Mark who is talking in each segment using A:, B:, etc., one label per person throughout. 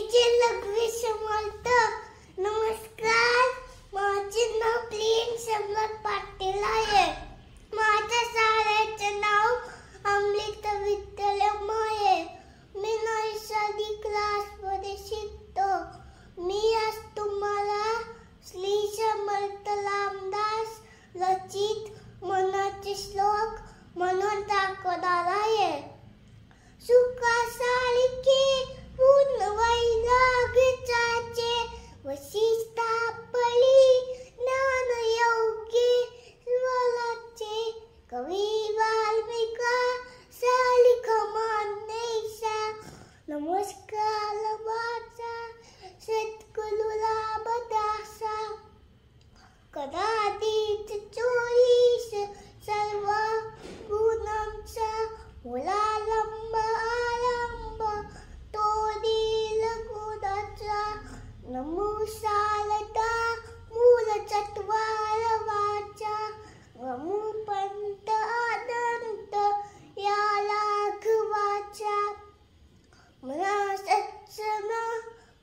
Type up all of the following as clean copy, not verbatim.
A: लघवी समर्थ. नमस्कार, माझे नाव प्रियन सम्राट पाटील आहे. माझ्या शाळेचे नाव अमृत विद्यालय आहे. मी नर्सरी क्लासमध्ये शिकतो. मी आज तुम्हाला श्री समर्थ रामदास रचित मनाचे श्लोक म्हणून दाखवणार आहे. सुखासारखे पूर्ण वैराग्याचे वशिष्ठा पळी ज्ञान योग्य स्वराचे कवी वाल्मिका सालिका मान्यसा. नमस्कार माझा सद्गुरू रामदासा. कदाचित चोरीस सर्व गुणांचा मुलालंब आलंब तो दिल गुणाचा. नमो शारदा मूल चत्वार वाचा. नमो पंत अनंत या लाघवाचा. मना सत्संग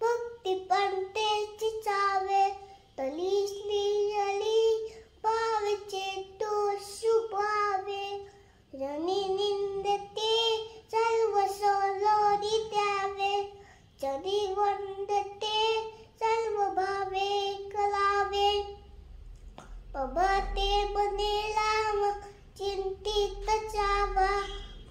A: भक्ती पंतेची चावे तली स्नेहली पावचे तो शुभावे. रणी निंदते सर्व सोलोरी द्यावे. चरी वंदते सर्व भावे करावे. पबते बने राम चिंतित जावा.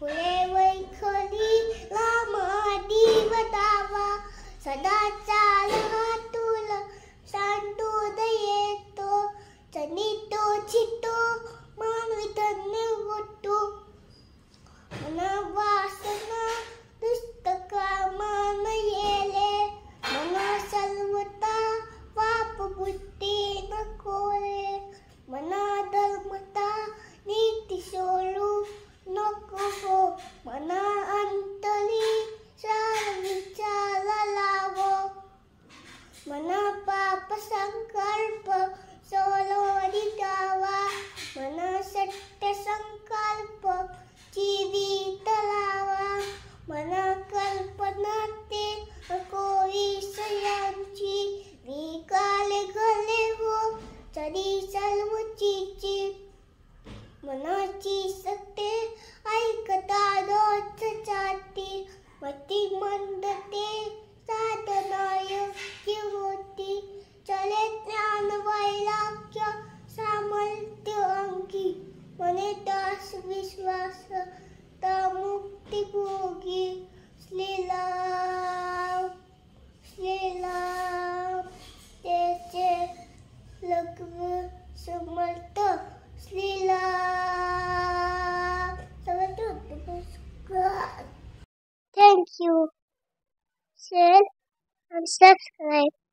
A: फुले वैखरी राम आदी वदावा. सदा चाल हातूल सांडून येतो. चनितो चितो मानवी धन्य होतो. मना वासना दुष्ट कामान येले. मना सर्वता पाप बुद्धी नकोरे. मना धर्मता नीती सोडू नको हो. मना अंतरी सार विचार लावो. मना पाप संकल्प सोडून द्यावा. मना सत्य संकल्प जीवित लावा. मना कल्पना ते नको विषयांची. विकाले गले हो तरी सर्व चीची. मनाची सत्य ऐकता रोज जाती. मती मंदते साधना योग्य होती. चले ज्ञान वैराग्य सामर्थ्य अंगी. मने दास विश्वास ता मुक्ती भोगी. श्रीराम श्रीराम त्याचे लघवी समर्थ Shriram. Thank you. Share and subscribe.